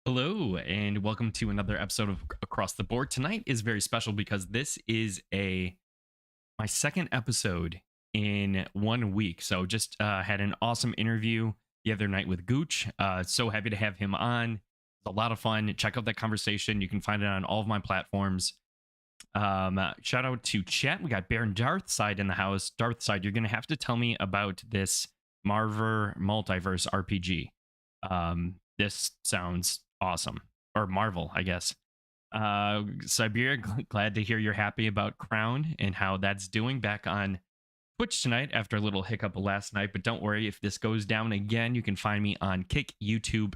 Hello, and welcome to another episode of Across the Board. Tonight is very special because this is a my second episode in 1 week. So just had an awesome interview the other night with Gooch. So happy to have him on. It's a lot of fun. Check out that conversation. You can find it on all of my platforms. Shout out to chat. We got Baron Darthside in the house. Darthside, you're going to have to tell me about this Marver Multiverse RPG. This sounds awesome, or Marvel, I guess. Siberia, glad to hear you're happy about Crown and how that's doing back on Twitch tonight after a little hiccup last night. But don't worry, if this goes down again, you can find me on Kick, YouTube,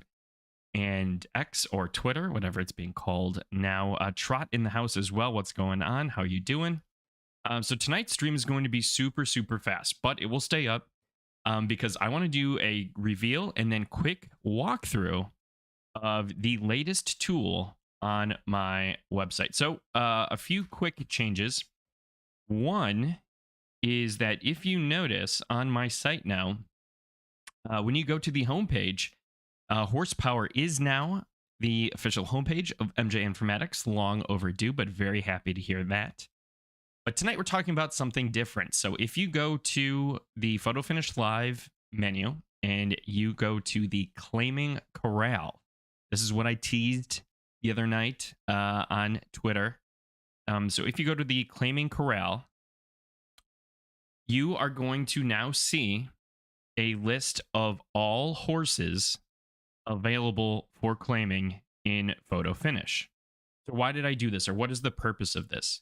and X or Twitter, whatever it's being called now. Trot in the house as well. What's going on? How you doing? So tonight's stream is going to be super, super fast, but it will stay up because I want to do a reveal and then quick walkthrough of the latest tool on my website. So a few quick changes. One is that if you notice on my site now, when you go to the homepage, horsepower is now the official homepage of MJ Informatics. Long overdue, but very happy to hear that. But tonight we're talking about something different. So if you go to the Photo Finish Live menu and you go to the Claiming Corral, this is what I teased the other night on Twitter. So if you go to the Claiming Corral, you are going to now see a list of all horses available for claiming in Photo Finish. So why did I do this, or what is the purpose of this?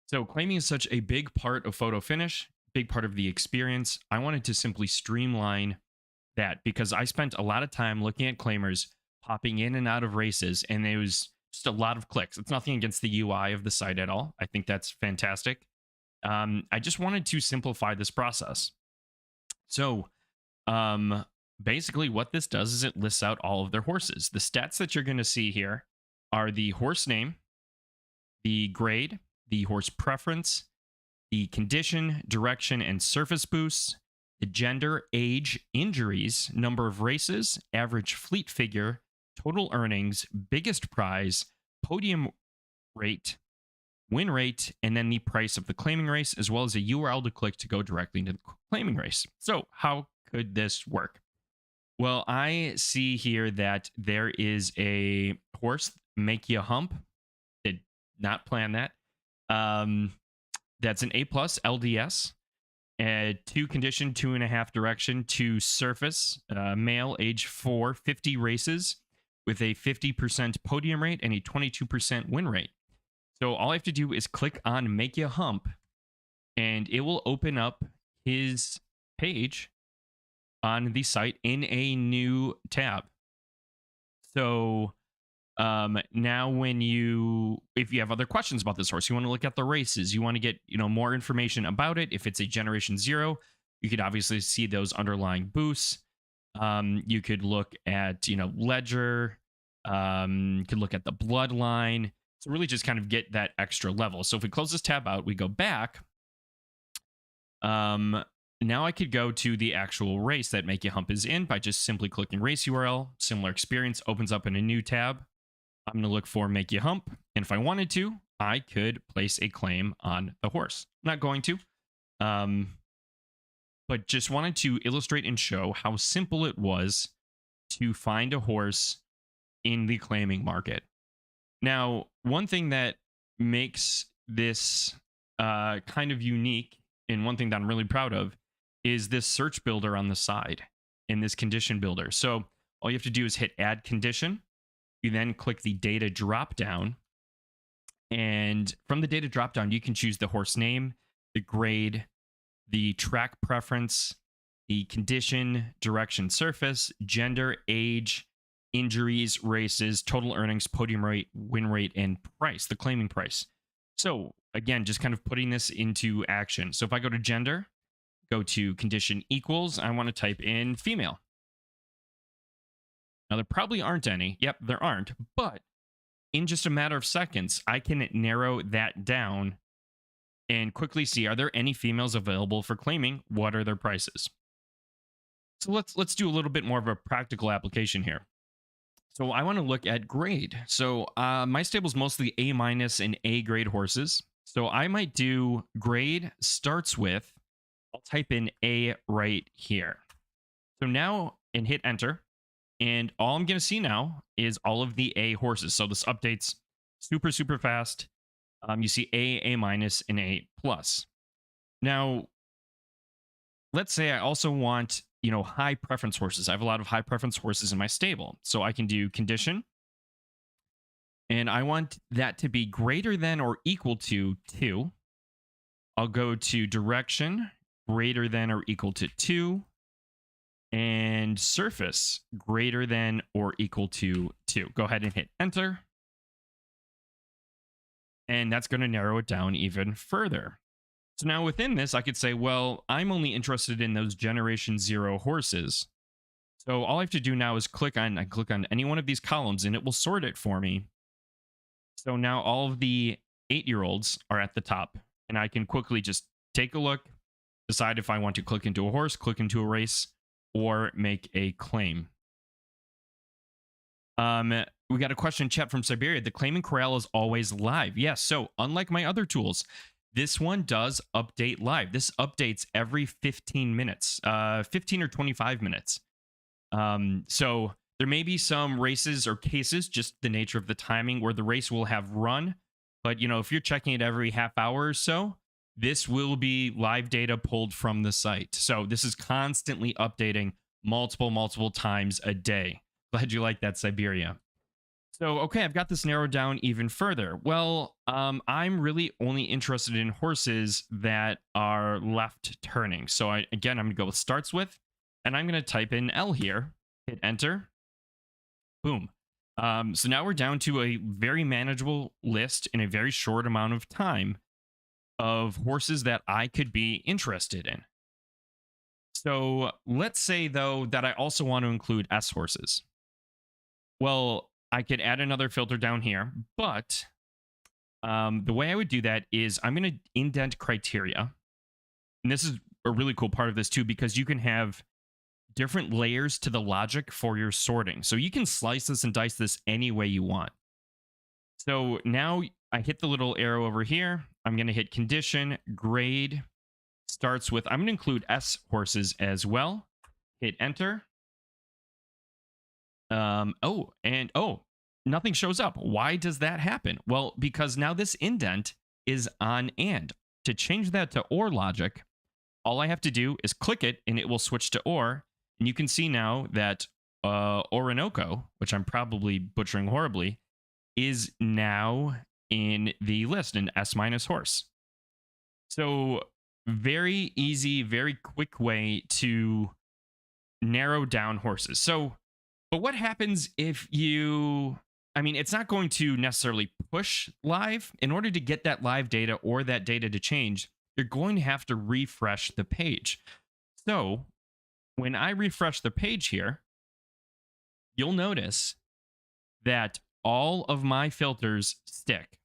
So claiming is such a big part of Photo Finish, big part of the experience. I wanted to simply streamline that because I spent a lot of time looking at claimers popping in and out of races, and it was just a lot of clicks. It's nothing against the UI of the site at all. I think that's fantastic. I just wanted to simplify this process. So basically what this does is it lists out all of their horses. The stats that you're going to see here are the horse name, the grade, the horse preference, the condition, direction, and surface boosts, the gender, age, injuries, number of races, average fleet figure, total earnings, biggest prize, podium rate, win rate, and then the price of the claiming race, as well as a URL to click to go directly into the claiming race. So how could this work? Well, I see here that there is a horse, Make You Hump. Did not plan that. That's an A plus LDS. 2 condition, 2.5 direction, 2 surface, male, age 4, 50 races with a 50% podium rate and a 22% win rate. So all I have to do is click on Make You Hump, and it will open up his page on the site in a new tab. So now if you have other questions about this horse, you want to look at the races, you want to get more information about it. If it's a generation 0, you could obviously see those underlying boosts. You could look at ledger, could look at the bloodline. So really just kind of get that extra level. So if we close this tab out, we go back. Now I could go to the actual race that Make You Hump is in by just simply clicking race URL. Similar experience opens up in a new tab. I'm going to look for Make You Hump. And if I wanted to, I could place a claim on the horse. I'm not going to, but just wanted to illustrate and show how simple it was to find a horse in the claiming market. Now, one thing that makes this kind of unique, and one thing that I'm really proud of, is this search builder on the side and this condition builder. So all you have to do is hit add condition. You then click the data drop down, and from the data drop down, you can choose the horse name, the grade, the track preference, the condition, direction, surface, gender, age, injuries, races, total earnings, podium rate, win rate, and price, the claiming price. So again, just kind of putting this into action. So if I go to gender, go to condition equals, I want to type in female. Now, there probably aren't any. Yep, there aren't. But in just a matter of seconds, I can narrow that down and quickly see, are there any females available for claiming? What are their prices? So let's do a little bit more of a practical application here. So I want to look at grade. So my stable's mostly A minus and A grade horses. So I might do grade starts with, I'll type in A right here. So now and hit enter. And all I'm going to see now is all of the A horses. So this updates super, super fast. You see A minus, and A plus. Now, let's say I also want, high preference horses. I have a lot of high preference horses in my stable. So I can do condition. And I want that to be greater than or equal to 2. I'll go to direction, greater than or equal to 2. And surface, greater than or equal to 2. Go ahead and hit enter. And that's going to narrow it down even further. So now within this, I could say, well, I'm only interested in those generation 0 horses. So all I have to do now is click on any one of these columns and it will sort it for me. So now all of the 8-year-olds are at the top, and I can quickly just take a look, decide if I want to click into a horse, click into a race, or make a claim. We got a question in chat from Siberia. The claim in Corral is always live. Yes, so unlike my other tools, this one does update live. This updates every 15 minutes, 15 or 25 minutes. So there may be some races or cases, just the nature of the timing, where the race will have run. But, if you're checking it every half hour or so, this will be live data pulled from the site. So this is constantly updating multiple times a day. Glad you like that, Siberia. So, okay, I've got this narrowed down even further. Well, I'm really only interested in horses that are left turning. So again, I'm gonna go with starts with, and I'm gonna type in L here, hit enter, boom. So now we're down to a very manageable list in a very short amount of time of horses that I could be interested in. So let's say, though, that I also want to include S horses. Well, I could add another filter down here, but the way I would do that is I'm going to indent criteria. And this is a really cool part of this, too, because you can have different layers to the logic for your sorting. So you can slice this and dice this any way you want. So now I hit the little arrow over here. I'm going to hit condition, grade, starts with, I'm going to include S horses as well. Hit enter. Nothing shows up. Why does that happen? Well, because now this indent is on and. To change that to OR logic, all I have to do is click it and it will switch to OR. And you can see now that Orinoco, which I'm probably butchering horribly, is now in the list, an S- horse. So very easy, very quick way to narrow down horses. So, but what happens if it's not going to necessarily push live. In order to get that live data or that data to change, you're going to have to refresh the page. So when I refresh the page here, you'll notice that all of my filters stick.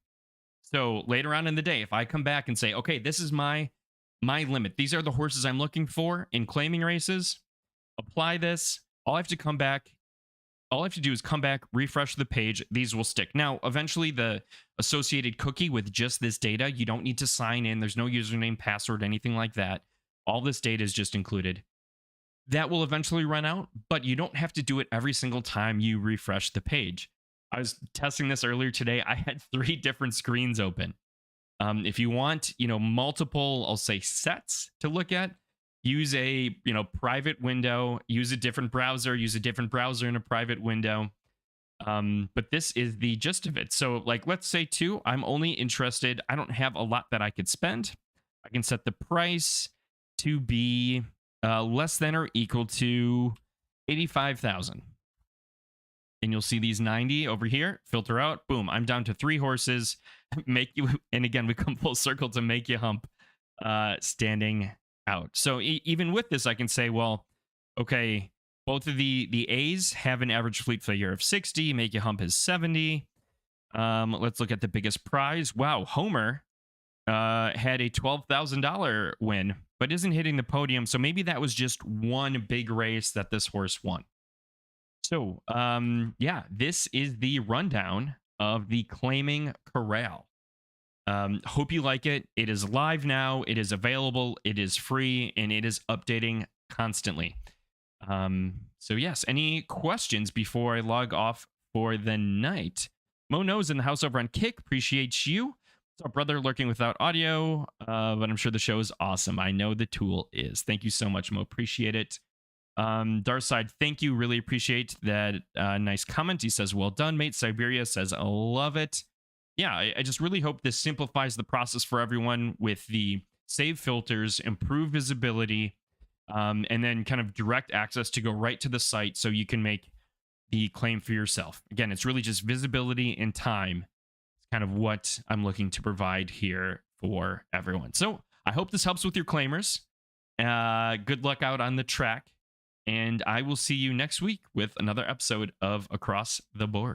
So later on in the day, if I come back and say, okay, this is my limit, these are the horses I'm looking for in claiming races, apply this, all I have to do is come back, refresh the page, these will stick. Now, eventually the associated cookie with just this data, you don't need to sign in, there's no username, password, anything like that. All this data is just included. That will eventually run out, but you don't have to do it every single time you refresh the page. I was testing this earlier today. I had 3 different screens open. If you want, multiple, I'll say sets to look at, use a, private window, use a different browser in a private window. But this is the gist of it. So like, let's say too, I'm only interested, I don't have a lot that I could spend. I can set the price to be less than or equal to 85,000. And you'll see these 90 over here, filter out, boom, I'm down to 3 horses, and again, we come full circle to make you hump, standing out. So even with this, I can say, well, okay, both of the A's have an average fleet failure of 60, make you hump is 70. Let's look at the biggest prize. Wow, Homer had a $12,000 win, but isn't hitting the podium. So maybe that was just one big race that this horse won. Yeah, this is the rundown of the Claiming Corral. Hope you like it. It is live now. It is available. It is free, and it is updating constantly. Yes, any questions before I log off for the night? Mo knows in the house over on Kick. Appreciates you. It's our brother lurking without audio, but I'm sure the show is awesome. I know the tool is. Thank you so much, Mo. Appreciate it. Darside, thank you. Really appreciate that nice comment. He says, well done, mate. Siberia says, I love it. Yeah, I just really hope this simplifies the process for everyone with the save filters, improve visibility, and then kind of direct access to go right to the site so you can make the claim for yourself. Again, it's really just visibility and time. It's kind of what I'm looking to provide here for everyone. So I hope this helps with your claimers. Good luck out on the track. And I will see you next week with another episode of Across the Board.